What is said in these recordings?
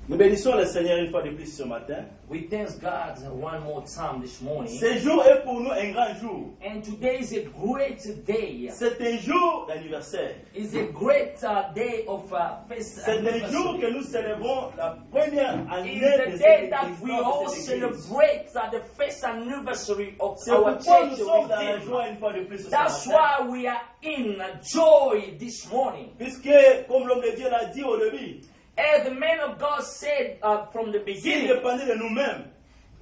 Nous bénissons le Seigneur une fois de plus ce matin. We thank God one more time this morning. Ce jour est pour nous un grand jour. And today is a great day. C'est un jour d'anniversaire. It's a great day of first C'est un jour anniversary. que nous célébrons la première année It's de the day cette that we all existence de cette église. celebrate the first anniversary of C'est our pourquoi nous church. sommes dans la Redeemer. joie une fois de plus ce That's matin. why we are in joy this morning. Puisque, comme l'homme de Dieu l'a dit au début, As the man of God said from the s'il beginning, dépendait de nous-mêmes,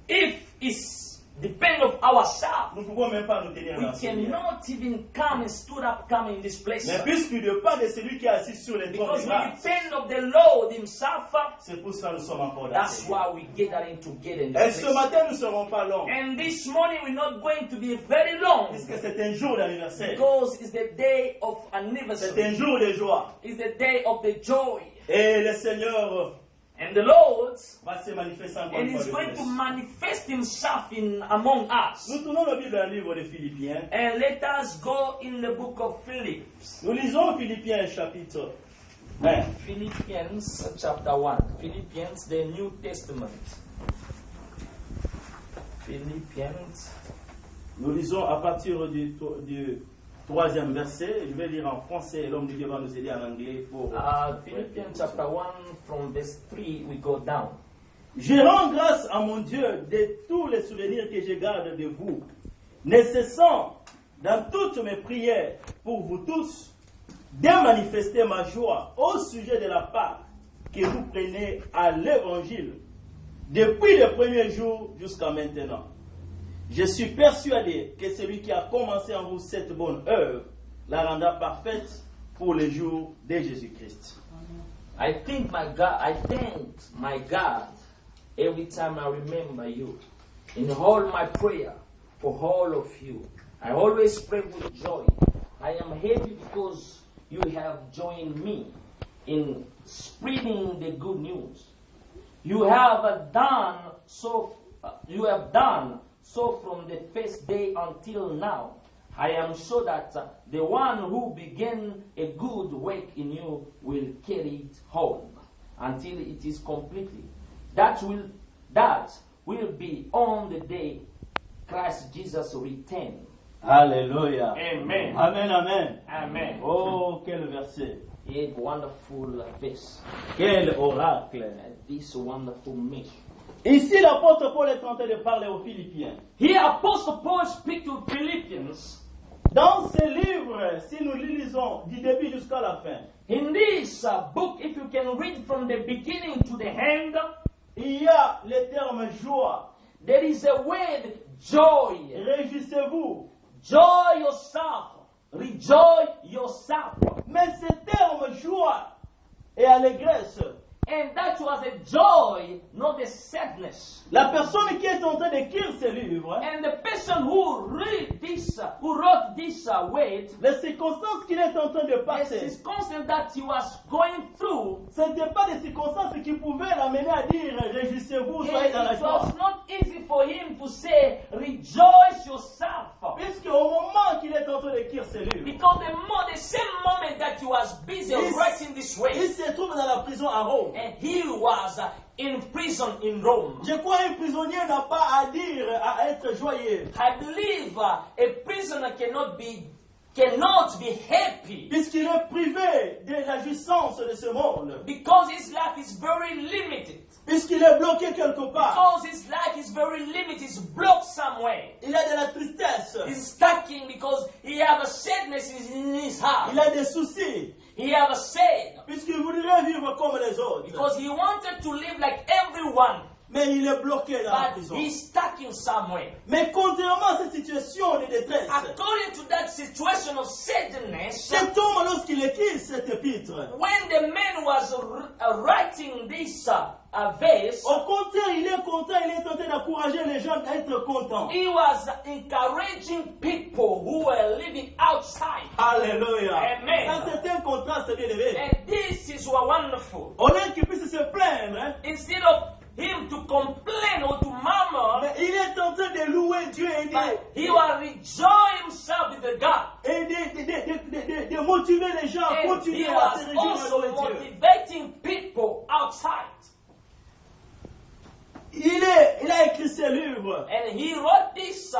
if it's depend of ourselves, nous ne pouvons même pas nous tenir we dans ce Seigneur. cannot even come and stood up, come in this place. Mais puisqu'il dépend de celui qui est assis sur les trônes Because de we grâce, depend of the Lord Himself. c'est pour cela que nous sommes encore là. That's why we gathering together in Et this ce place. matin, nous ne serons pas longs, And this morning we're not going to be very long puisque c'est un jour d'anniversaire. because it's the day of C'est anniversary. un jour de joie. It's the day of the joy. Et le Seigneur And the Lord, va se manifester encore and une fois He's de going to plus. manifest Himself among us. Nous tournons la Bible dans le livre de Philippiens. And let us go in the book of Philippians. Nous lisons Philippiens chapitre 1. Philippians chapter 1. Philippians, the New Testament. Philippians. Nous lisons à partir du troisième verset. Je vais lire en français et l'homme de Dieu va nous aider en anglais pour... Philippians chapter 1 from verse 3 we go down. Je rends grâce à mon Dieu de tous les souvenirs que je garde de vous, ne cessant dans toutes mes prières pour vous tous de manifester ma joie au sujet de la part que vous prenez à l'évangile depuis le premier jour jusqu'à maintenant. Je suis persuadé que celui qui a commencé en vous cette bonne œuvre la rendra parfaite pour le jour de Jésus-Christ. I thanked my God every time I remember you. In all my prayer for all of you. I always pray with joy. I am happy because you have joined me in spreading the good news. You have done so from the first day until now. I am sure that the one who began a good work in you will carry it home until it is completely. That will be on the day Christ Jesus returns. Alléluia. Amen. Amen, amen. Amen. Oh, quel verset. A wonderful verse. Quel oracle. This wonderful mission. Ici, l'apôtre Paul est en train de parler aux Philippiens. Here, Apostle Paul speaks to Philippians. Dans ce livre, si nous le lisons du début jusqu'à la fin, In this book, if you can read from the beginning to the end, il y a le terme joie. there is a word joy. Réjouissez-vous. Joy yourself. Rejoice yourself. Mais ce terme joie et allégresse, And that was a joy, not a sadness. la personne qui est en train d'écrire ce livre, And the person who wrote this word, les circonstances qu'il est en train de the passer, circumstance that he was going through, ce n'était pas des circonstances qui pouvaient l'amener à dire réjouissez-vous, soyez dans la it joie. was not easy for him to say, rejoice yourself. Puisque au moment qu'il est en train d'écrire ce livre, Because the same moment that he was busy Yes. writing this way, il se trouve dans la prison à Rome. and he was in prison in Rome. Je crois qu'un prisonnier n'a pas à dire à être joyeux, I believe a prisoner cannot be happy puisqu'il est privé de la jouissance de ce monde, because his life is very limited. puisqu'il est bloqué quelque part. Because his life is very limited, he's blocked somewhere. Il a de la tristesse, He's stuck in because he have a sadness in his heart. il a des soucis, He have a sad puisqu'il voudrait vivre comme les autres. because he wanted to live like everyone, Mais il est bloqué dans la but prison. he's stuck in somewhere. Mais contrairement à cette situation de détresse, According to that situation of sadness, cet homme, lorsqu'il écrit cet épître, when the man was writing this verse, au contraire, il est content, il est en train d'encourager les gens à être contents. he was encouraging people who were living outside. Alléluia. Amen. Ça, c'est un contraste bien élevé. And this is wonderful. Au lieu qu'il puisse se plaindre, hein, Instead of him to complain or to murmur, mais il est en train de louer Dieu et but he will rejoice himself with the God. de motiver les gens à And he continuer à se was réjouir also dans Dieu. motivating people outside. œuvre, And he wrote this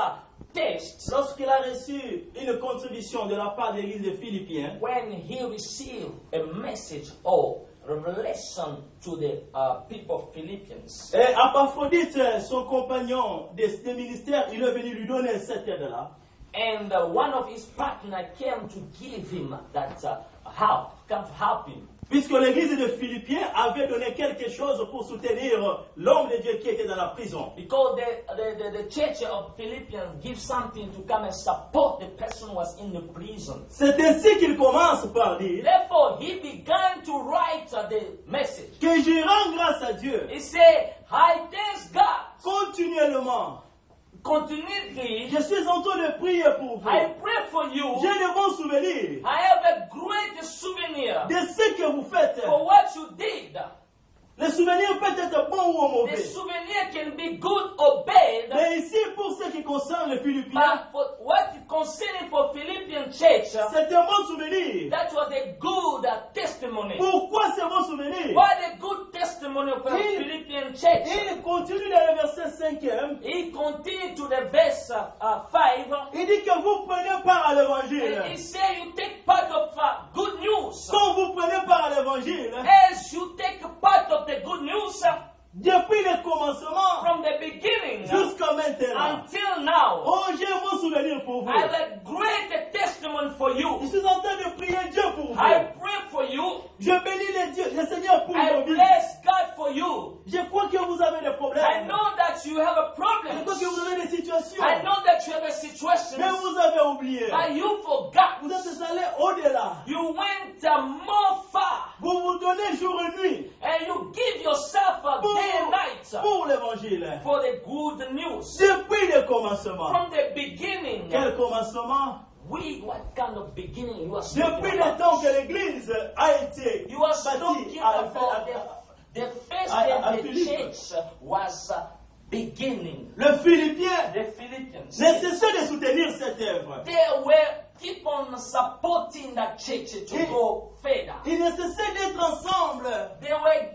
text lorsqu'il a reçu une contribution de la part de l'église des Philippiens, when he received a message or revelation to the people of Philippians. et Épaphrodite, son compagnon de ministère, il est venu lui donner cette aide-là. And one of his partners came to give him that help, come to help him. Puisque l'église de Philippiens avait donné quelque chose pour soutenir l'homme de Dieu qui était dans la prison. Because the church of Philippians gives something to come and support the person who was in the prison. C'est ainsi qu'il commence par dire Therefore, he began to write the message. que je rends grâce à Dieu He said, I thank God continuellement. continually. Je suis en train de prier pour vous. I pray for you. J'ai de bons souvenirs I have a great souvenir de ce que vous faites. for what you did. Les souvenirs peuvent être bons ou The mauvais. souvenir can be good or bad. Mais ici, pour ce qui concerne les Philippiens, But for what concerning for Philippian church, c'est un bon souvenir. that was a good testimony. Pourquoi c'est un bon souvenir? What a good testimony of a Il- Philippian church. Il continue dans le verset 5e. He continued to the verse 5. Il dit que vous prenez part à l'évangile. And he said you take part of good news. Quand vous prenez part à l'évangile, As you take part of the good news depuis le commencement from the beginning jusqu'à maintenant. until now. Oh, j'ai un bon souvenir pour vous. I have a great testimony for Je you. suis en train de prier Dieu pour vous. I pray for you. Je bénis le Seigneur pour I vos vies. bless God for you. Je crois que vous avez des I problèmes. know that you have a Je problem. crois que vous avez des situations. I know that you have a situation, Mais vous avez oublié. but you forgot. Vous êtes allés au-delà. You went more far, Vous vous donnez jour et nuit and you give yourself a day and night pour l'évangile. for the good news. Depuis le commencement. From the beginning, Quel commencement? what kind of beginning you are speaking Depuis le temps about? que l'église a été You are bâtie talking about the first à day the Philippe. church was beginning. Le Philippien The Philippians. ne cessait de soutenir cette œuvre. They were keep on supporting that church to go further. Ils ne cessaient d'être ensemble. They were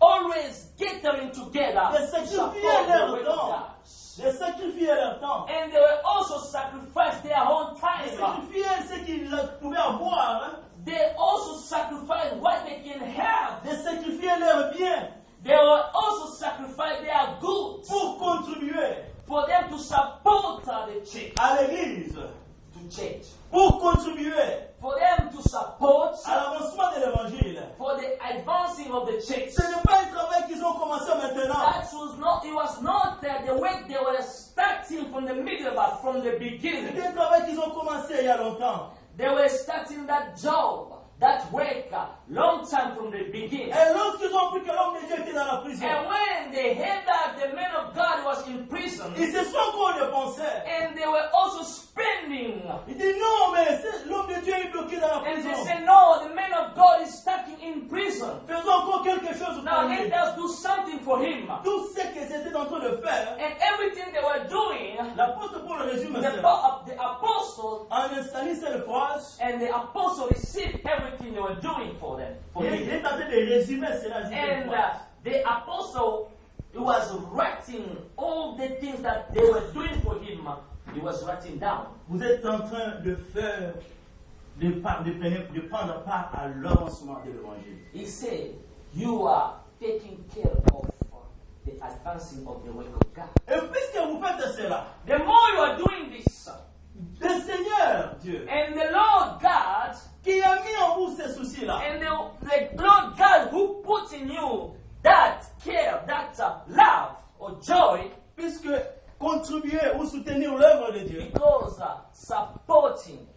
always gathering together They to sacrified support their the word of temps. God. De sacrifier leur temps. And they were also sacrificed their own De time. sacrifier ce qu'ils pouvaient avoir. Hein. They also sacrificed what they can have. De sacrifier leurs biens They were also sacrificed their goods pour contribuer for them to support the church. à l'église. To church. Pour contribuer For them to support à l'avancement de l'évangile. for the advancing of the church. Ce n'est pas un travail qu'ils ont commencé maintenant. It was not the way they were starting from the middle, but from the beginning. C'est un travail qu'ils ont commencé il y a longtemps. They were starting that job, that work, long time from the beginning. Et lorsqu'ils ont appris que l'homme de Dieu était dans la prison, And when they heard that the man of God was in prison, ils se sont encore dépensés. and they were also spending, Il dit non, mais l'homme de Dieu est bloqué dans la and prison. they said, no, the man of God is stuck in prison. Faisons encore quelque chose Now pour lui. let us do something for him. Tout ce qu'ils étaient en train de faire, And everything they were doing, l'apôtre Paul résume the cela. apostles En installant cette phrase, and the apostle received everything they were doing for them. For il him. est en train de résumer cela. And the apostle, he was writing all the things that they were doing for him. He was writing down. Vous êtes en train de faire, de prendre part à l'avancement de l'évangile. He said, you are taking care of the advancing of the work of God. Et puisque vous faites cela, The more you are doing this, le Seigneur Dieu, and the Lord God, qui a mis en vous ces soucis-là, and the Lord God who put in you that care, that love or joy, puisque contribuer ou soutenir l'œuvre de Dieu, because supporting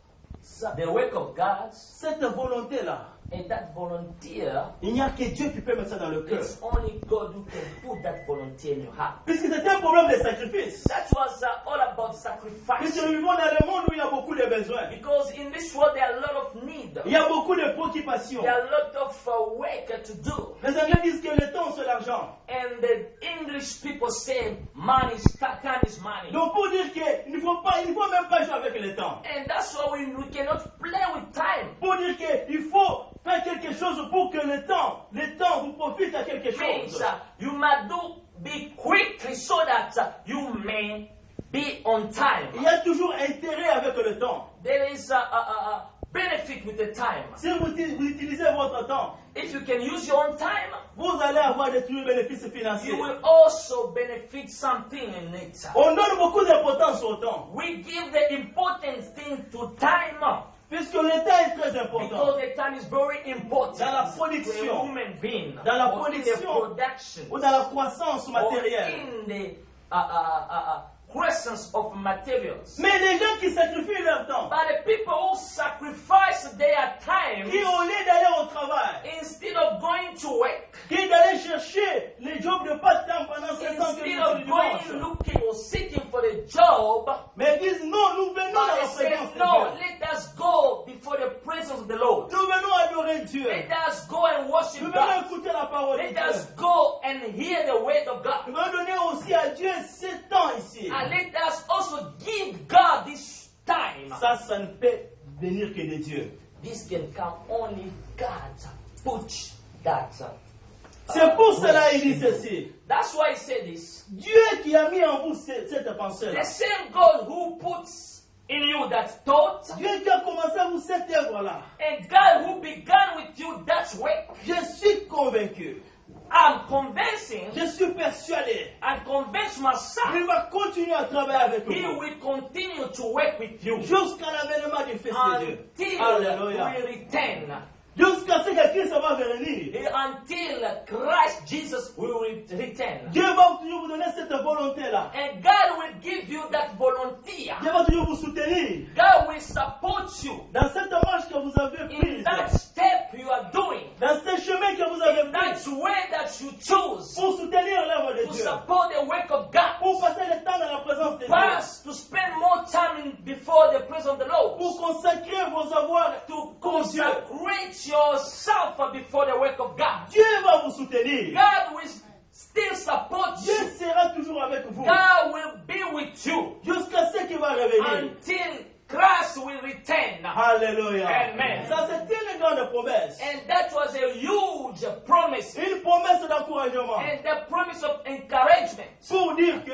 the work of God, cette volonté-là, and that volunteer, il n'y a que Dieu qui peut mettre ça dans le cœur. it's only God who can put that volunteer in your heart. Puisque c'est un problème de sacrifice. That was all about sacrifice. Puisque nous vivons dans le monde où il y a beaucoup de besoins. Because in this world there are a lot of need. Il y a beaucoup de préoccupations. There are a lot of work to do. Les Anglais disent que le temps c'est l'argent. And the English people say money is time is money. Donc pour dire qu'il ne faut même pas jouer avec le temps. And that's why we cannot play with time. Pour dire qu'il faut faire quelque chose pour que le temps vous profite à quelque Means chose. you must do be quickly so that you may be on time. Il y a toujours intérêt avec le temps. There is a benefit with the time. Si vous utilisez votre temps, If you can use your own time, vous allez avoir des bénéfices financiers. you will also benefit something in it. On donne beaucoup d'importance au temps, We give the important thing to time puisque le temps est très important. because the time is very important Dans la to a production, human being, dans la or in the production, production, ou dans la croissance or matérielle. in the presence of materials. Mais les gens qui sacrifient leur temps, But the people who sacrifice their time qui au lieu d'aller au travail, instead of going to work, qui d'aller chercher les jobs de part-temps pendant 7 ans que instead nous of du going dimanche, looking or seeking for the job, mais disent non, nous venons dans but la they say, présence de no, Dieu. let us go before the presence of the Lord. Nous venons adorer Dieu. Let us go and worship Nous venons God. écouter la parole de Let Dieu. us go and hear the word of God. Nous venons donner aussi à Dieu 7 ans ici. And let us also give God this time. Ça ne peut venir que de Dieu. This can come only God put that. C'est pour cela qu'il dit ceci. That's why he said this. Dieu qui a mis en vous cette pensée-là. The same God who puts in you that thought, Dieu qui a commencé à vous cette œuvre-là. and God who began with you that work, Je suis convaincu. I'm convincing Je suis persuadé. and convince myself Il va continuer à travailler avec He vous. will continue to work with you Jusqu'à l'avènement du Fils de Dieu. until Alléluia. we return. Jusqu'à ce que Christ va venir. Until Christ Jesus will return. Dieu va toujours vous donner cette volonté-là. And God will give you that volunteer. Dieu va toujours vous soutenir. God will support you Dans cette marche que vous avez in prise. that step you are doing, Dans ce chemin que vous avez in pris. that way that you choose Pour soutenir l'œuvre de to Dieu. support the work of God. Pour passer le temps dans la présence de Dieu. Pass to spend more time before the presence of the Lord. Pour consacrer vos avoirs To pour Dieu. consecrate yourself before the work of God. Dieu va vous soutenir. God will still support Dieu you. sera toujours avec vous. God will be with you Jusqu'à ce qu'il va revenir. until Christ will return. Alléluia. Amen. Ça, c'est une grande promesse. And that was a huge promise. Une promesse d'encouragement. And the promise of encouragement Pour dire que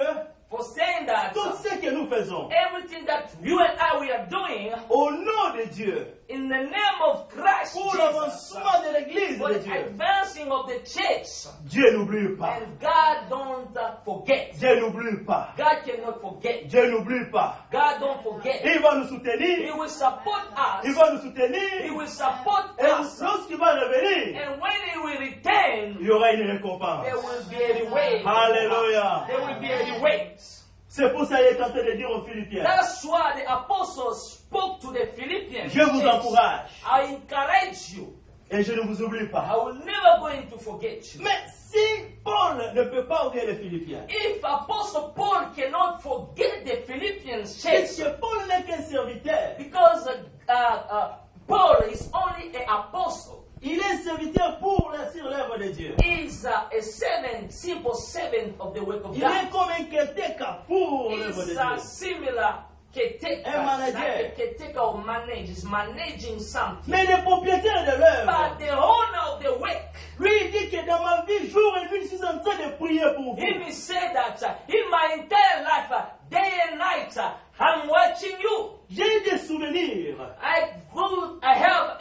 for saying that tout ce que nous faisons, everything that you and I we are doing au nom de Dieu, in the name of Christ pour Jesus, l'avancement de l'Église for de the Dieu, advancing of the church, Dieu n'oublie pas. and God don't forget. Dieu n'oublie pas. God cannot forget. Dieu n'oublie pas. God don't forget. Il va nous He soutenir. will support Il us. va nous He soutenir. will support Et us. lorsqu'il va revenir, And when He will return, il y aura une récompense. there will be a reward. Alléluia. There will be a reward. C'est pour ça qu'il est en train de dire aux Philippiens, That's why the apostle spoke to the Philippians. je vous encourage I encourage you. et je ne vous oublie I pas. will never going to forget you. Mais si Paul ne peut pas oublier les Philippiens, If Apostle Paul cannot forget the Philippians church, puisque Paul n'est qu'un serviteur, because Paul is only an apostle, il est serviteur pour sur l'œuvre de Dieu. is a servant, simple servant of the work of Il est God. comme un caretaker pour l'œuvre de Is Dieu. similar caretaker, Un manager. like a caretaker or manage, is managing something. Mais le propriétaire de But l'œuvre, the owner of the work, lui il dit que dans ma vie, jour et nuit, je suis en train de prier pour he vous. will say that in my entire life, day and night, I'm watching you. J'ai des souvenirs. I have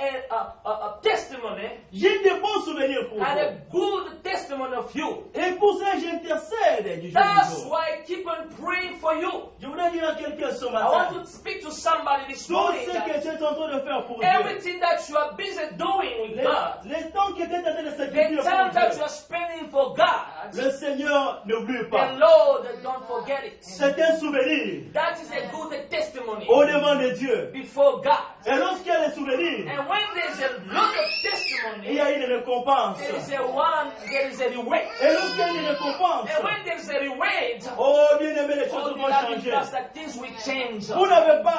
a testimony J'ai de bons souvenirs pour and vous. a good testimony of you. Et pour ça, j'intercède du jour au That's jour. why I keep on praying for you. Je voudrais dire à quelqu'un ce I matin, want to speak to somebody this tout morning ce que that tu es en train de faire pour Dieu, everything that you are busy doing with God, les temps que tu es en train de the sacrifier time pour that you Dieu, are spending for God, le Seigneur n'oublie the pas. Lord, don't forget it. C'est un souvenir That is a good testimony au devant de Dieu. before God. Et lorsqu'il y a des souvenirs, And when there's a lot of il testimony, y a une récompense. there is a reward. Et lorsqu'il y a une récompense, And when there's a reward, oh bien aimé, les choses all vont that changer. means that things will change. Vous n'avez pas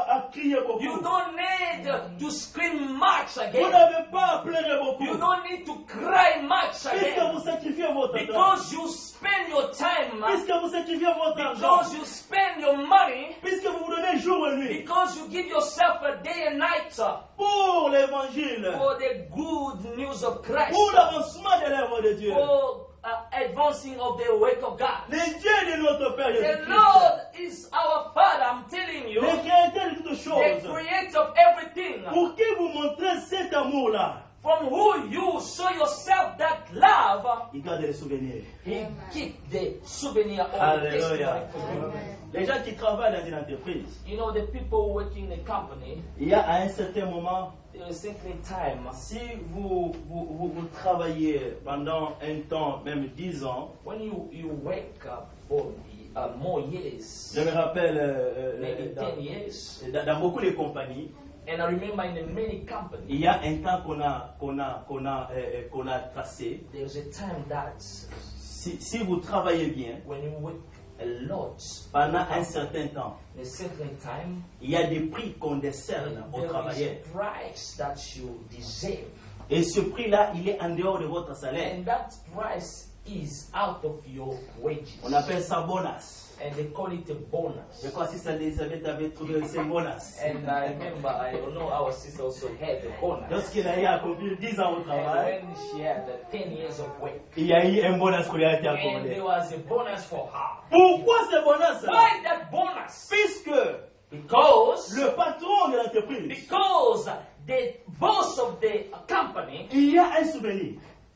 à crier You beaucoup. don't need to scream much Vous again. n'avez pas à pleurer beaucoup. You don't need to cry much Puisque again. vous sacrifiez votre temps. Because you spend your time, Puisque vous sacrifiez votre argent. because you spend your money, Puisque vous vous donnez jour et nuit because you give yourself a day and night pour l'évangile, for the good news of Christ, pour l'avancement de l'œuvre de Dieu. for advancing of the work of God. Le Dieu de notre Père The Jésus-Christ, Lord is our Father, I'm telling you, le créateur de toutes the choses, creator of everything. pour qui vous montrez cet amour-là, From who you show yourself that love, il garde les souvenirs. He keep the souvenir of the Alléluia. testimony for you. Les gens qui travaillent dans une entreprise, You know, the people working in the company, il y a à un certain moment, there is certain time si vous travaillez pendant un temps, même 10 ans, when you wake up for more years, je me rappelle maybe 10 years. dans beaucoup de compagnies, And I remember in many companies, il y a un temps qu'on a tracé. there's a time that Si vous travaillez bien, when you work a lot, pendant un certain temps, in a certain time, il y a des prix qu'on décerne aux there travailleurs. is a price that you deserve. Et ce prix-là, il est en dehors de votre salaire. And that price is out of your wages. On appelle ça bonus. And they call it a bonus. Je crois que Sister Elisabeth avait trouvé ce bonus. And I remember, I know our sister also had a bonus. Lorsqu'elle a eu à accomplir 10 ans au And travail, when she had 10 years of work, il y a eu un bonus qui lui a été and accordé. there was a bonus for her. Pourquoi ce bonus? Why that bonus? Puisque Because le patron de l'entreprise, the boss of the company, il y a un souvenir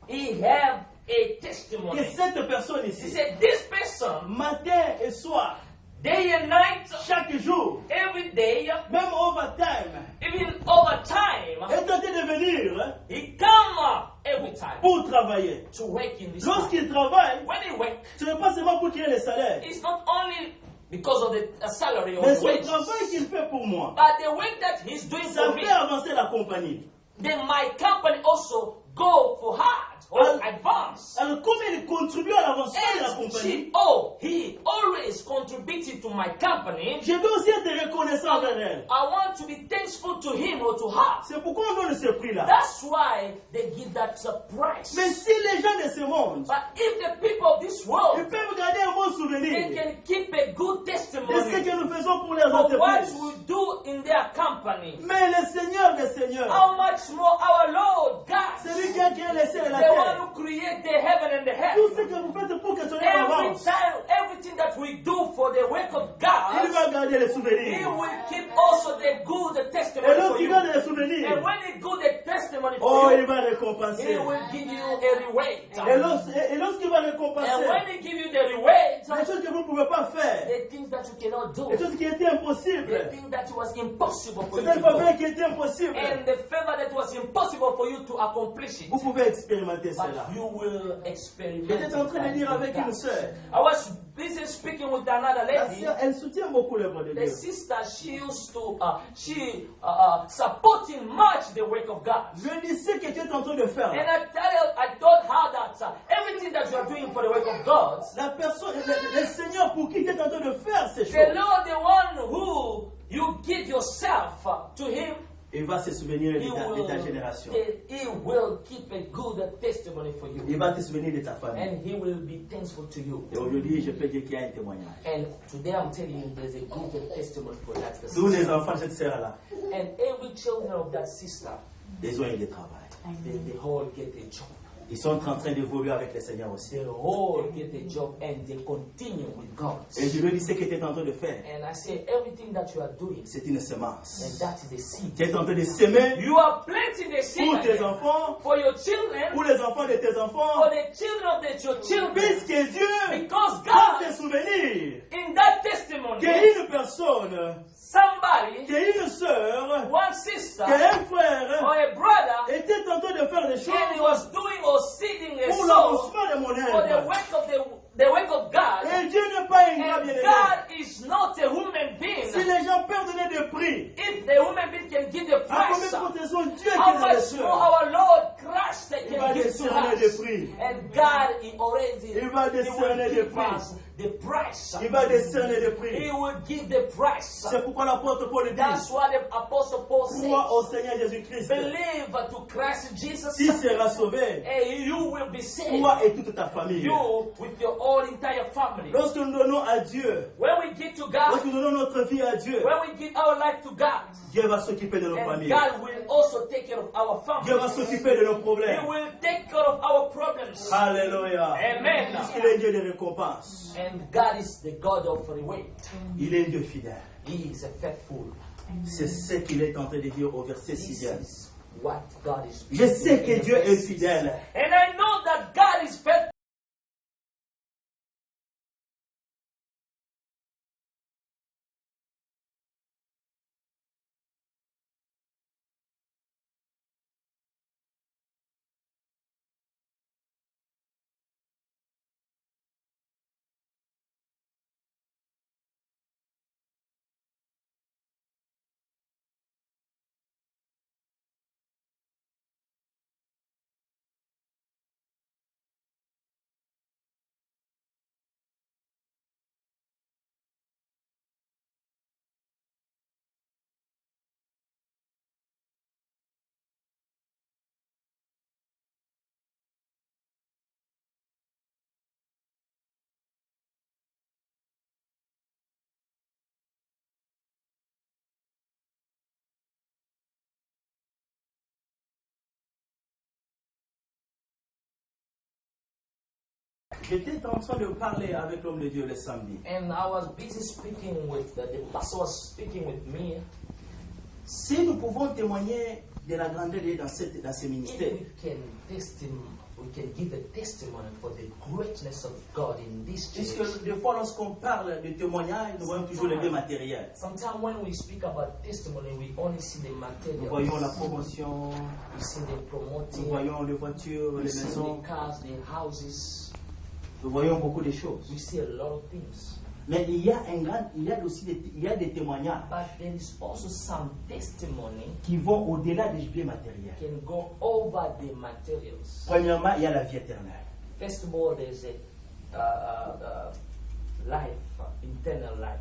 he have a que testimony. cette personne He ici, said, this person, matin et soir, day and night, chaque jour, every day, même overtime, even over time, est tenté de venir he come every time pour travailler. to work in this company. Lorsqu'il travaille, When he work, ce n'est pas seulement pour tirer les salaires, it's not only because of the salary or mais the ce wages, travail qu'il fait pour moi, but the work that he's doing ça for me, fait avancer la compagnie. then my company also go for hard or advance. Alors, comme il contribue à l'avancement de la And compagnie, he always contributed to my company. je dois aussi être reconnaissant envers elle. I want to be thankful to him or to her. C'est pourquoi on donne ce prix-là. That's why they give that price. Mais si les gens de ce monde, But if the people of this ils world, peuvent garder un bon they souvenir can keep a good de ce testimony que nous faisons pour les for what entreprises. we do in their company, Mais le Seigneur des Seigneurs, how much more our Lord God, celui qui a créé les cieux et la the one terre, who created the heaven and the tout ce earth, que vous faites pour que son œuvre every avance, time, everything that we do for the work of il God, va garder les he souvenirs. will keep also the good Et testimony for lorsqu'il you. garde les And souvenirs, when he do the testimony oh, for il you, va he récompenser. will give you a reward. Et lorsqu'il va And récompenser, when he give you the reward, les choses que vous ne pouvez pas faire, the things that you cannot do, les choses qui étaient impossibles, the thing that was impossible for you c'est un to faveur do, qui était impossible, and the favor that was impossible for you to accomplish it, vous pouvez expérimenter cela. but you will experiment J'étais en train de it dire like avec une that. sœur. I was busy speaking with another La lady. sœur, elle soutient beaucoup l'œuvre de The Dieu. sister, she used to, supporting much the work of God. Je dis ce que tu es en train de faire. And I told her that everything that you are doing for the work of God, La personne, le Seigneur pour qui tu es en train de faire ces the choses, Lord, the one who you give yourself to Him, il va se souvenir He de ta génération. will keep a good testimony for you. Il va te souvenir de ta famille. And He will be thankful to you. Et aujourd'hui, je peux dire qu'il y a un témoignage. And today I'm telling you there's a good testimony for that Tous les sister. enfants de cette sœur-là, And every children of that sister, ils ont eu des travail. they all get a job. Ils sont en train d'évoluer avec le Seigneur aussi. They all get a job and they continue with God. Et je lui dis ce que tu es en train de faire. And I say everything that you are doing, C'est une and semence. that is a seed. Tu es en train de s'aimer You are planting the seed pour tes again enfants, for your children, pour les enfants de tes for enfants, the children of your children. puisque Dieu Because a God, des souvenirs in that testimony, qu'une personne, somebody, qu'une sœur, one sister qu'un or frère a brother, était en train de faire des and he choses was doing or seeding a pour soul l'avancement de mon for the œuvre. work of the work of God. Et Dieu n'est pas un gars And bien-aimé. God is not a human Si being. les gens peuvent donner des prix, If the human being can give the à combien price, de protection Dieu how qui est dans les much cieux, more our Lord Christ il va can give to décerner des us. prix. And God, He already Il va He décerner will des give prix. us the price. Il va décerner des He prix. will give the price. C'est pourquoi l'apôtre Paul dit, That's what the Apostle Paul crois au says. Seigneur Jésus-Christ. Believe to Christ Jesus, Tu seras sauvé, and you will be saved. toi et toute ta famille. You with your whole entire family. Lorsque nous donnons à Dieu, When we give to God, lorsque nous donnons notre vie à Dieu, when we give our life to God, Dieu va s'occuper de nos and familles. God will also take care of our Dieu va family. s'occuper de nos He problèmes. will take care of our problems. Alléluia. Alléluia. Amen. Il est Dieu de récompense. And God is the God of reward. Il est Dieu fidèle. He is a faithful. C'est ce qu'il est en train de dire au verset This 6e. is what God is. Je sais que in the Dieu est verses. fidèle. And I know that God is faithful. J'étais en train de parler avec l'homme de Dieu le samedi. And I was busy speaking with the pastor was speaking with me. Si nous pouvons témoigner de la grandeur de Dieu dans ce If ministère, we can give a testimony for the greatness of God in this church. puisque des fois lorsqu'on parle de témoignage, nous voyons toujours les deux matériels. Sometimes when we speak about testimony, we only see the Nous material. voyons la promotion, We see the nous promoting, voyons les voitures, we les see maisons, the cars, the houses. nous voyons beaucoup de choses. We see a lot of things. Mais il y a aussi des témoignages But there is also some testimony qui vont au-delà des biens matériels. can go over the materials. Premièrement, il y a la vie éternelle. First of all, there's a life, eternal life.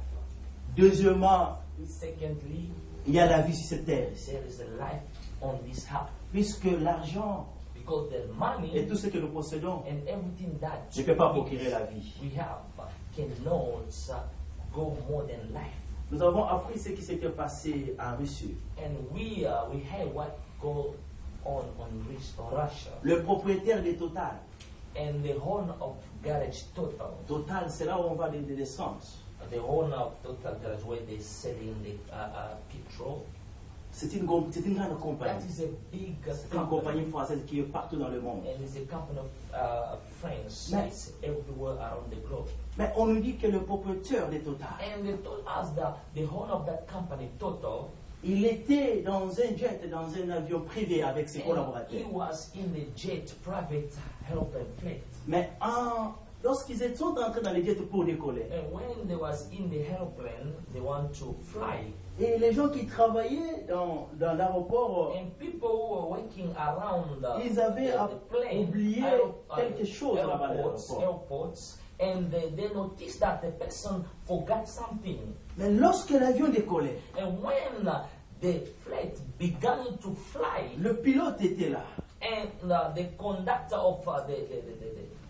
Deuxièmement, Secondly, il y a la vie sur cette terre. there is a life on this earth. Puisque l'argent Because the money et tout ce que nous possédons and everything that ne peut pas procurer la vie. we have cannot go more than life. Nous avons appris ce qui s'était passé en Russie. And we heard what go on Russia. Le propriétaire de Total, And the owner of Garage Total, Total, c'est là où on va de l'essence. the owner of Total Garage, where they're selling the petrol, C'est une grande that compagnie. is a big C'est une compagnie company. française qui est partout dans le monde. And it's a company of France. Mais- It's everywhere around the globe. Mais on nous dit que le propriétaire de Total, And they told us that the owner of that company, Total, il était dans un jet, dans un avion privé avec ses and he collaborateurs. was in the jet, private airplane flight. Mais lorsqu'ils étaient en train dans les jets pour décoller, And when they was in the airplane, they want to fly. et les gens qui travaillaient dans l'aéroport, And people who were working around ils avaient the plane, oublié quelque chose là-bas à l'aéroport. airports, and they noticed that the person forgot something. Mais lorsque l'avion décollait, And when the flight began to fly, le pilote était là. and the conductor of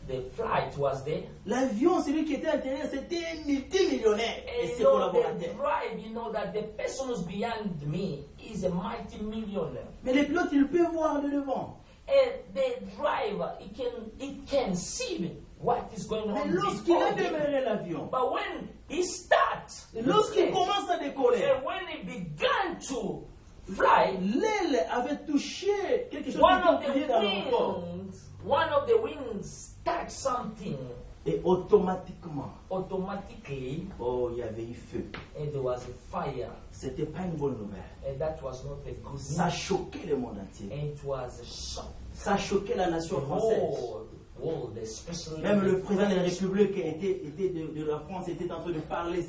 the flight was there, L'avion, celui qui était à l'intérieur, c'était un multimillionnaire et and ses you know, the collaborateurs. drive, you know that the person who's behind me is a multi-millionaire. Mais le pilote, il peut voir le devant. And the driver, it can see what is going Mais on lorsqu'il before a him. démarré l'avion, But when he starts, lorsqu'il commence à décoller, and when he began to fly, l'aile avait touché quelque chose one qui of était dans le corps. the wings touched something. Et automatiquement, Automatically, oh, il y avait eu feu. and there was a fire, C'était pas une bonne nouvelle. and that was not a good Ça a news. choqué le monde entier. And it was a shock. Ça a choqué la The nation française. whole world, especially Même le the président de la French. République était de la France était en train de parler,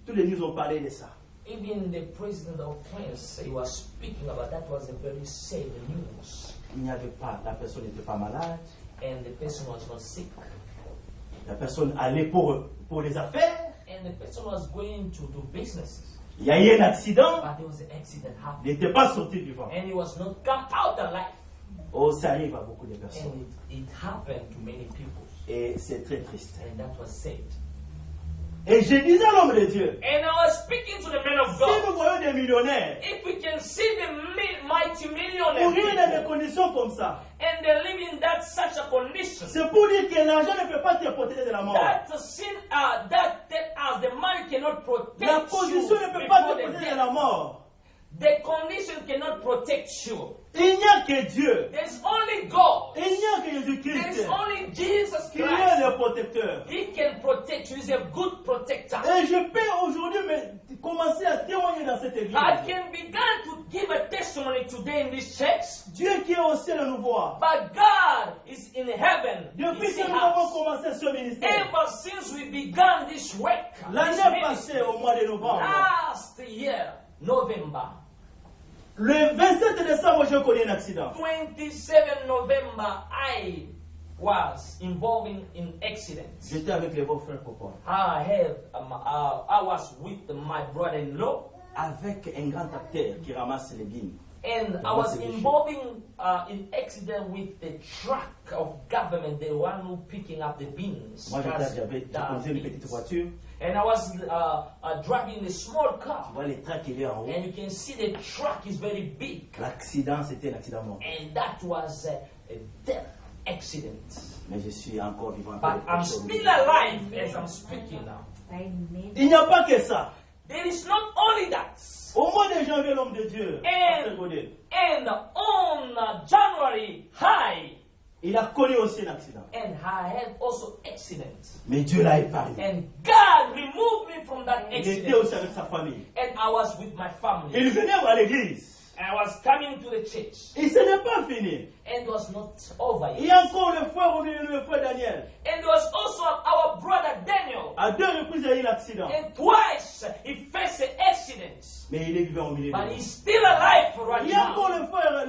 tous les news ont parlé de ça. Even the president of France, he was speaking about that. Was a very sad news, Il n'y avait pas, la personne n'était pas malade, and the person was not sick, la personne allait pour les affaires, and the person was going to do business, il y a eu un accident, but there was an accident il happening, n'était pas sorti vivant. and he was not come out alive, Oh, ça arrive à beaucoup de personnes. and it happened to many people, Et c'est très triste. and that was sad. Et je disais à l'homme de Dieu, And I was speaking to the man of si God. nous voyons des millionnaires If we can see the mighty pour millionaire vivre dans des people, conditions comme ça, and they live in that such a condition. C'est pour dire que l'argent ne peut pas te protéger de la mort. That sin, that as the money cannot protect La you position ne peut pas before te the protéger de death. la mort. The condition cannot protect you. Il n'y a que Dieu. There's only God. Il n'y a que There's Jésus-Christ only Jesus qui est Christ. le protecteur. He can protect you. He's a good protector. Et je peux aujourd'hui commencer à témoigner dans cette église. I can begin to give a testimony today in this church. Dieu qui est au ciel nous voit. But God is in heaven. Depuis He que sees nous avons us. commencé ce ministère, Ever since we began this work, this l'année ministry, passée au mois de novembre, last year, November, le 27 décembre, j'ai connu un accident. 27 November, I was involved in accidents. J'étais avec les beaux frères Popo. I was with my brother-in-law, Avec un grand acteur qui ramasse les lignes. and I was involved in accident with the truck of government, the one who picking up the beans. Moi, j'avais conduit une petite voiture. And I was driving a small Tu car, vois les tracks qu'il y a en haut. and you can see the truck is very big, L'accident, c'était un accident mort. and that was a death accident. Mais je suis encore vivant. But I'm still alive as I'm speaking now. Il n'y a pas que ça. There is not only that. Au mois de janvier, l'homme de Dieu, Pasteur Godet, And on January high, il a connu aussi un accident. and I had also accident. Mais Dieu l'a épargné. And God removed me from that Il était accident. aussi avec sa famille. And I was with my family. Il venait à l'église. I was coming to the church. Et ce n'est pas fini. And it was not over Il yet. y a encore le frère Daniel. And there was also our brother Daniel. À 2 reprises, il a eu l'accident. And twice he faced an accident. Mais il est vivant au milieu de But nous. he's still alive right Il y a encore now. le frère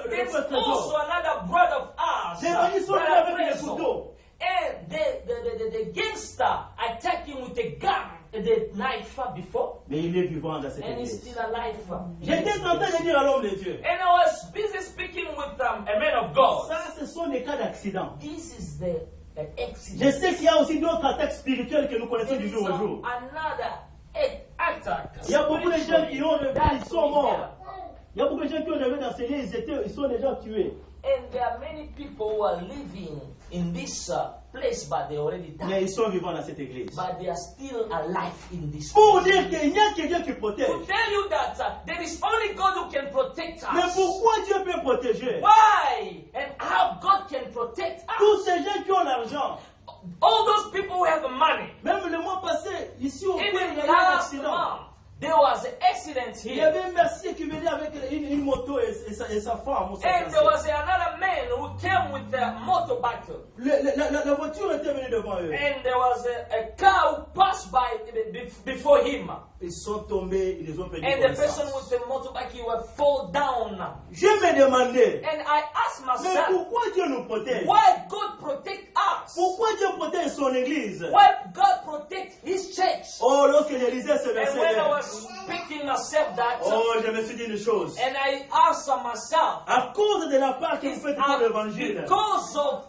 There's also Trésor. another brother of ours, Ils sont brother avec les Preso. couteaux. And the gangster attacked him with a gun, the knife before, Mais il est vivant dans cette and he's église. still alive. J'étais en train de dire à l'homme de Dieu. And I was busy speaking with a man of God. Ça, ce sont des cas d'accident. This is the Je accident. sais qu'il y a aussi d'autres attaques spirituelles que nous connaissons There du is jour au jour. another attack. Il y a beaucoup de gens qui ont rêvé, That ils sont morts. there. Il y a beaucoup de gens qui ont rêvé d'enseigner, ils sont déjà tués. And there are many people who are living in this place, but they already Mais died. ils sont vivants dans cette église. But they are still alive in this Pour place. dire qu'il n'y a que Dieu qui protège. To tell you that there is only God who can protect Mais us. pourquoi Dieu peut protéger? Why and how God can protect Tous us. ces gens qui ont l'argent, All those people who have the money. même le mois passé, ici au Père, il Even y a eu un last accident. month, there was an accident Il y here. avait un mercier qui venait avec une moto et sa femme. ou sa And there fiancée. was another man who came with a motorbike. La voiture était venue devant eux. And there was a car who passed by before him. Ils sont tombés, ils ont perdu And the person connaissance. with the motorbike, he will fall down. Je me demandais, And I asked mais myself, pourquoi Dieu nous protège? why God protect us? Pourquoi Dieu protège son église? Why God protect His church? Oh, lorsque je lisais ce And verset, when I was speaking myself that, oh, je me suis dit une chose. and I asked myself, À cause de la part que vous it's faites pour l'évangile, because of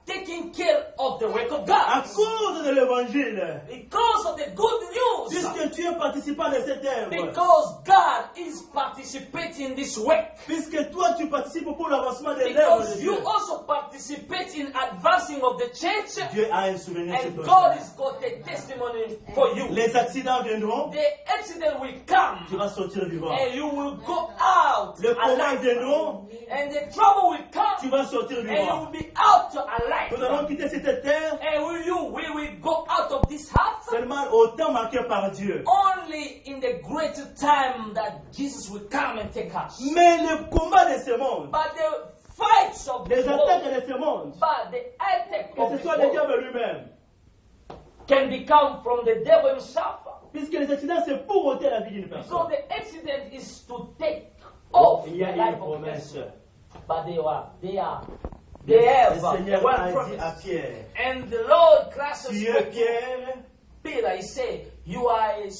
taking care of the work of à God, cause de l'évangile, because of the good news, puisque tu es participant de cette œuvre, because God is participating in this work, puisque toi tu participes pour l'avancement de l'œuvre de because Dieu, you also participate in advancing of the church, Dieu a un souvenir sur and toi. God has got a testimony for you. Les accidents viendront, The accident will come, tu vas sortir vivant. and you will go out Les problèmes alive, viendront, and the trouble will tu come, vas sortir and you vivant. will be out Nous allons alive. quitter cette terre And we will go out of this house seulement au temps marqué par Dieu. only in the great time that Jesus will come and take us. Mais le combat de ce monde, But the fights of les this attaques world, de ce monde, but the attack que of ce this soit le world diable lui-même, can become from the devil himself. puisque les accidents c'est pour ôter la vie d'une Because personne. the accident is to take Oh, off il the y a life une of promesse. person. But they Le have Seigneur one a dit à promise. Pierre, And the Lord Christ tu es spoke to Pierre, Peter. He said, "You are a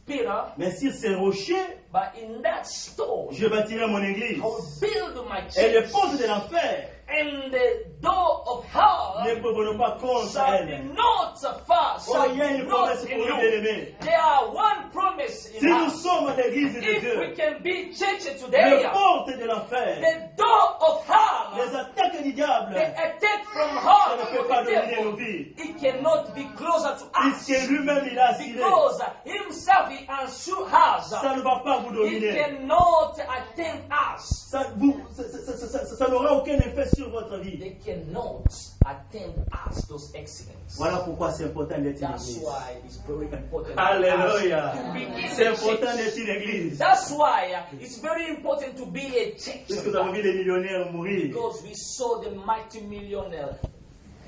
Peter, mais sur ces rochers, but in that stone je bâtirai mon église. I will build my Et les church, portes de l'enfer and the door of hell ne pourront pas contre shall be elle. not far, Oh, shall il y a une be promesse not pour in nous, you." bien-aimés. There are one promise Si in nous us. sommes l'église de If we Dieu, can be church les today, portes de l'enfer the door of hell Les attaques du diable, the attack from ça ne heart peut of pas the dominer devil, nos vies. it cannot be closer to us. Puisque lui-même, il a assuré. Because himself, he assures us, Ça ne va pas vous he dominer. cannot attempt us. Ça n'aura aucun effet sur votre vie. They cannot attempt us, those accidents. Voilà pourquoi c'est important d'être une That's église. why it's very important Alléluia. to be in C'est the important church. d'être une église. That's why it's very important to be a church. Puisque nous avons vu les millionnaires mourir. Because we saw the multi-millionaire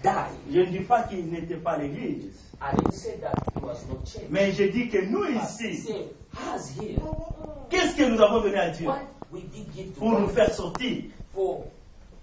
die. Je ne dis pas qu'il n'était pas l'église. I didn't say that it was not church. Mais je dis que nous But ici, say, us here, qu'est-ce que nous avons donné à Dieu what we did give to pour nous God faire sortir? for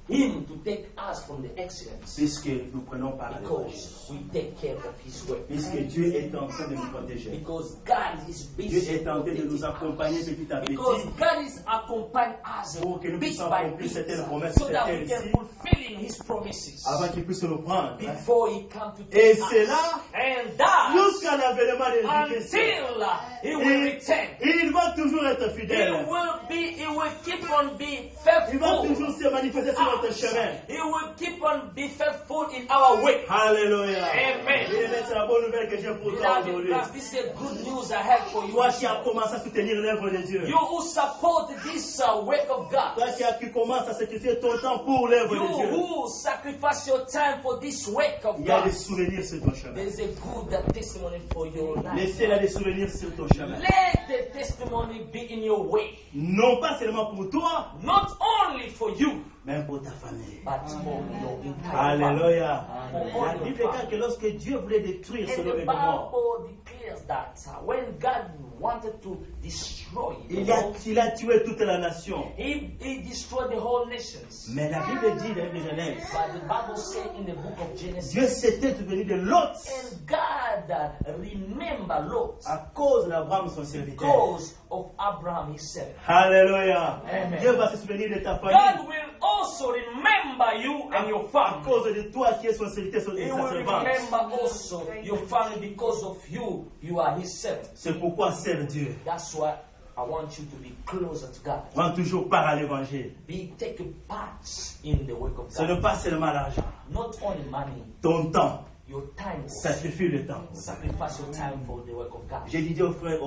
Him to take us from the accidents. Puisque nous prenons part à l'évangile. Because we take care of His work. Puisque Dieu est en train de nous protéger. Because God is Dieu busy est en train de nous protecting accompagner us. petit à petit Because God is accompanying us pour que nous bit puissions by accomplir bit, certaines promesses so sur that cette we terre can ici, fulfill His promises avant qu'il puisse nous prendre. before He comes to Et take c'est us. là, And that jusqu'à l'avènement de Jésus-Christ. until He will return. Il va toujours être He fidèle. will keep on being Il va faithful. toujours se manifester sur notre chemin. He will keep on be faithful in our way. Alléluia. Amen. Bien-aimé, c'est la bonne nouvelle que j'ai pour toi Beloved aujourd'hui. friends, this is a good news I have for you. Toi qui as commencé à soutenir l'œuvre de Dieu. You who support this work of God. Toi qui commences à sacrifier ton temps pour l'œuvre You de Dieu. who sacrifice your time for this work of Il y a des God. souvenirs sur ton chemin. There is a good testimony for your life. Laissez-la des souvenirs sur ton chemin. Let the testimony be in your way. Non pas seulement pour toi, Not only for you, mais pour ta famille. but for your entire family. Alléluia. Amen. La Bible déclare que lorsque Dieu voulait détruire And Sodome the et Gomorrhe, Bible declares that when God wanted to destroy the world, il a tué toute la nation. he destroyed the whole nations. Mais la Bible dit dans le Genèse, But the Bible said in the book of Genesis, Dieu s'était souvenu de Lot and God remember Lot à cause d'Abraham son serviteur. because of Abraham his servant. Alléluia. Amen. Dieu va se souvenir de ta famille God will also remember you and your à family. cause de toi qui es son serviteur, son He sa will servante. remember also your family because of you. You are his servant. C'est pourquoi serve Dieu. That's why I want you to be closer to God. Prends toujours part à l'évangile. Take a part in the work of Ce n'est God. pas seulement l'argent. Not only money, Ton temps, your time. sacrifie le temps. Sacrifice your time for the work of God. J'ai dit au frère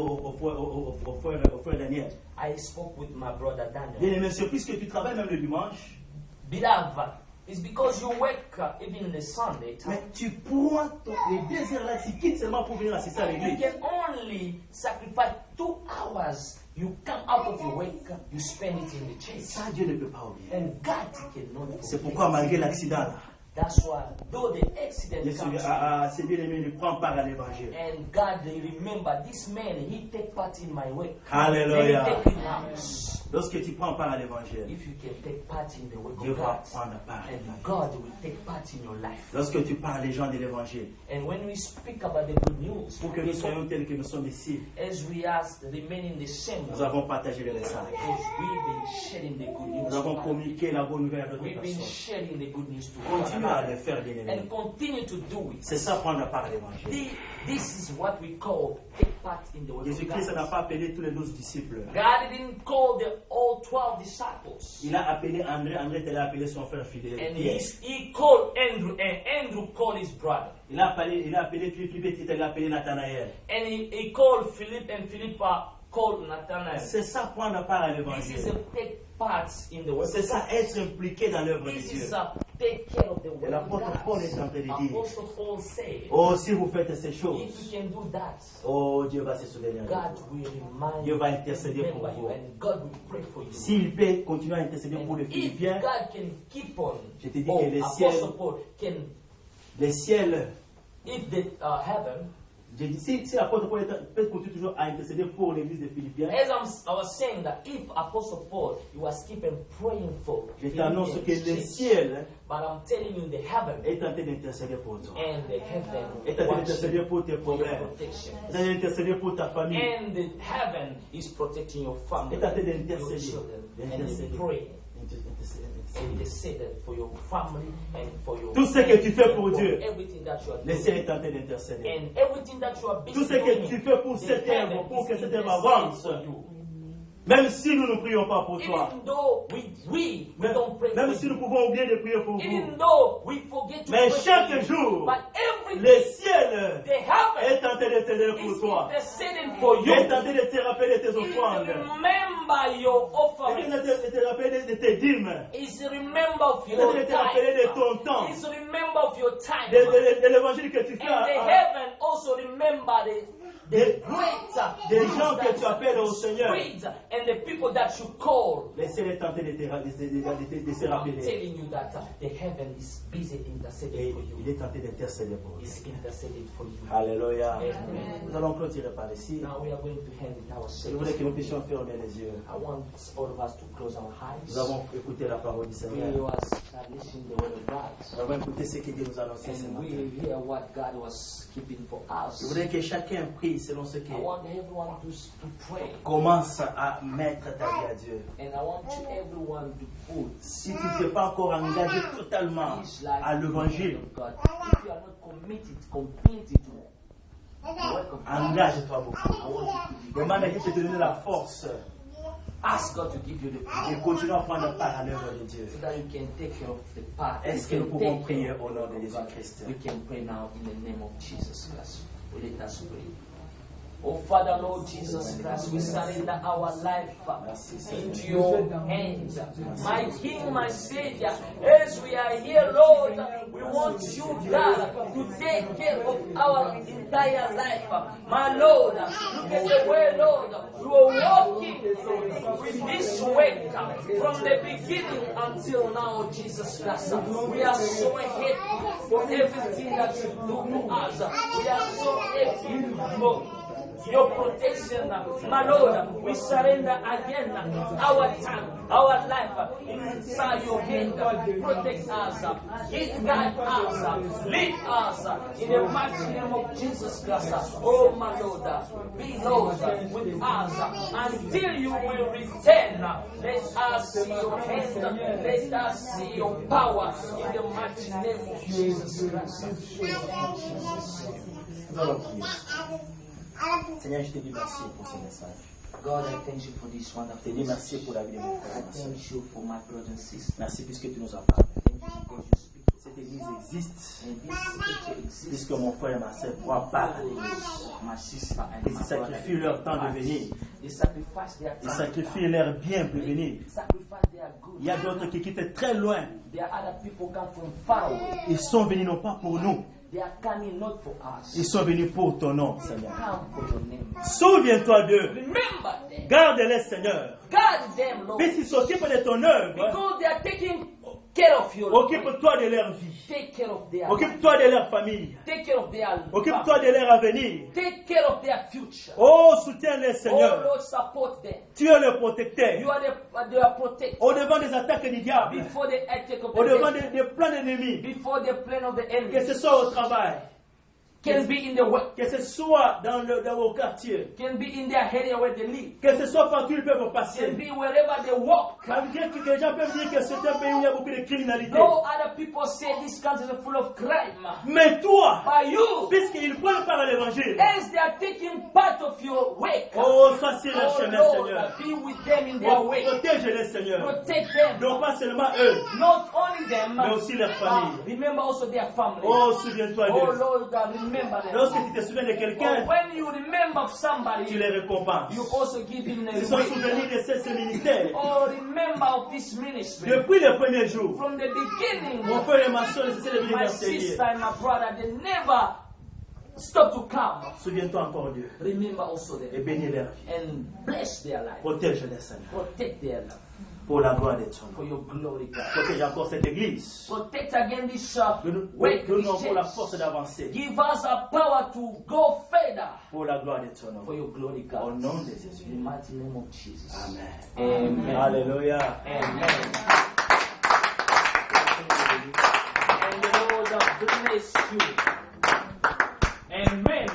Daniel, I spoke with my brother bien Daniel. aimé, monsieur, puisque tu travailles même le dimanche, Beloved, it's because you work even in the Sunday time. mais tu prends les 2 heures là, tu quittes seulement pour venir assister à You l'église. can only sacrifice 2 hours. You come out of your work, you spend it in the church. Ça, Dieu ne peut pas oublier. And God cannot C'est forget. pourquoi, malgré l'accident là, That's why, though the accident Jésus comes, c'est bien aimé, il prend part à l'évangile. and God they remember this man, he take part in my work. Hallelujah. Then he take it out. Lorsque tu prends part à l'évangile, If you can take part in the work Dieu of va God, prendre part. and God will take part in your life. Lorsque tu parles les gens de l'évangile, And when we speak about the good news, pour que nous soyons tels que nous sommes ici, as we ask remaining the same, nous avons partagé le message. because we've been sharing the good news. Nous avons to communiqué la bonne nouvelle à d'autres We've been personnes. sharing the good news to Continue one à another le faire, bien aimé. and continue to do it. C'est ça, prendre part à l'évangile. This is what we call take part in the work of Jésus-Christ n'a God. pas appelé tous les 12 disciples. God didn't call the all 12 disciples. Il a appelé André, André il a appelé son frère fidèle. And Pierre. he called Andrew, and Andrew called his brother. Il a appelé Philippe, il a appelé Nathanaël. And he called Philip, and Philip called Nathanael. C'est ça, prendre part à This is l'évangile. a take part in the work C'est of ça, God. être impliqué dans l'œuvre de This Dieu. is a take care of the Et work of l'apôtre Paul est en God. train de dire, Apostle Paul said, oh, si vous faites ces if choses, you can do that, oh, Dieu va se souvenir de God vous. will remind Dieu you, va intercéder pour remember you, vous. and God will pray for you. S'il peut continuer à intercéder pour les And if Philippiens, God can keep on, je te dis or que les Apostle ciels, Paul can, les ciels, if the heaven, j'ai dit, si l'apôtre Paul peut continuer toujours à intercéder pour l'église des Philippiens, as I was saying that if Apostle Paul, he was keeping praying for je t'annonce que Philippians les church, ciels but I'm telling you the heaven est en train d'intercéder pour toi. and the heaven Est en train d'intercéder watching pour tes for your problèmes. protection. Est en train d'intercéder pour ta famille. And the heaven is protecting your family, Est en train your d'intercéder. children, and they D'intercéder. pray. Intercéder. And they say that for your family and for your Tout ce que tu fais pour and for Dieu, everything that you are le ciel doing, est en train d'intercéder. and everything that you are busy Tout ce que doing, tu fais pour the cette heaven œuvre, pour is que cette œuvre interceding avance, for you. Même si nous ne prions pas pour toi. Even though we don't pray Même for si you. nous pouvons oublier de prier pour Even vous. though we forget to Mais pray chaque for you. jour, But every le day, ciel the heaven est en train de t'aider is pour toi. interceding for Il you. est en train de te rappeler tes Is offrandes. remember your Il est en offering. train de te rappeler de tes dîmes. Is remember of Il est en your train de te rappeler de ton time. temps. Is remember of your time. De l'évangile que tu fais. And the heaven also remember the greater Des gens que tu appelles au Seigneur. and the people that you call. Le ciel est en train de se I'm rappeler. telling you that the heaven is busy Et interceding for il you. est en train d'intercéder pour vous. Is interceding for you. Alléluia. Amen. Nous allons clôturer par ici. Now we are going to hand it our Je voudrais que nous puissions fermer les yeux. I want all of us to close our Nous eyes. avons écouté la parole du We Seigneur. was listening to the word of God. Nous avons écouté ce que Dieu nous a annoncé ce And matin. we hear what God was keeping for Je us. voudrais que chacun prie selon ce qu'il I want everyone to pray. commence à mettre ta vie à Dieu. And I want everyone to put Si tu ne t'es pas encore engagé totalement his life à in the l'évangile, hand of God. If you are not committed to the work of God, engage-toi beaucoup. I want you to Demande à Dieu de te donner la force ask God to give you the power et continue à prendre part à l'œuvre de Dieu. so that you can take care of the part. Est-ce que nous pouvons prier au nom de Jésus-Christ? We can pray now in the name of Jesus Christ. Let us pray. Oh Father, Lord Jesus Christ, we surrender our life into your hands. My King, my Savior, as we are here, Lord, we want you, God, to take care of our entire life. My Lord, look at the way, Lord, you are walking with this weight from the beginning until now, Jesus Christ. We are so happy for everything that you do for us. We are so happy for your protection, my Lord. We surrender again our time, our life inside your hand. Protect us, guide us, lead us in the mighty name of Jesus Christ. Oh, my Lord, be Lord with us until you will return. Let us see your hand, let us see your power in the mighty name of Jesus Christ. Nous allons prier. Seigneur, je te dis merci pour ce message. God, I thank you for this Je te wonderful dis merci pour la vie de mon frère. I thank you for my brothers and sisters. Merci puisque tu nous as parlé. Thank you because you speak to us. Cette église existe And this scripture exists. puisque mon frère et ma soeur croient pas à l'église. My sister and Ils my sacrifient leur temps de venir. They sacrifice their Ils time. sacrifient leur bien pour venir. They sacrifice their good. Il y a d'autres qui quittent très loin. There are other people come from far away. Ils sont venus non pas pour nous. They are coming not for us. Ils sont venus pour ton nom, They Seigneur. come for your name. Souviens-toi d'eux. Remember them. Garde-les, Seigneur. Guard them, Lord. Puisqu'ils s'occupent de ton œuvre. Because they are taking care of your life. Occupe-toi de leur vie. Take care of their life. Occupe-toi de leur famille. Take care of their Occupe-toi de leur avenir. Take care of their future. Oh, soutiens-les, Oh Seigneur. Lord, support them. Tu es le You protecteur. are their protector. Au devant des attaques du diable. Before the attack of Au the devant devil. des plans d'ennemis. Before the plan of the Que enemy. ce soit au travail. Can be in the work. Que ce soit dans vos quartiers. Can be in their area where they live. Que ce soit partout où ils peuvent Can passer. be wherever they walk. Malgré que les gens peuvent dire que c'est un pays où il y a beaucoup de criminalité. No other people say this country is full of crime. Mais toi, But you, puisqu'ils prennent part à l'évangile, as they are taking part of your work, oh, sois sur leur oh chemin, Lord, Seigneur. be with them in their way. Protège-les, Seigneur. Protect them. Non pas seulement eux, Not only them, mais aussi leur famille. remember also their family. Oh, souviens-toi Oh d'eux. Lord, God, remember them. Lorsque tu te souviens de Oh, quelqu'un, when you remember of tu somebody, les récompenses. you also give him a Ils sont way. souvenus de ce ministère. Oh, remember of this ministry. Depuis le premier jour, From the beginning, mon frère et ma soeur essaient de venir my m'enseigner. sister and my brother, they never stop to come. Souviens-toi encore d'eux Remember also et them bénis leur vie. and bless their life. Protège-les, Seigneur, Protect their life pour la gloire de ton for nom. your glory, God. Protège encore cette église. Protect again this Donne-nous work, this encore la church. force d'avancer Give us a power to go further pour la gloire de ton nom. for your glory, Au God. nom de Jésus. In the mighty name of Jesus. Amen. Amen. Alléluia. Amen. And the Lord bless you. Amen.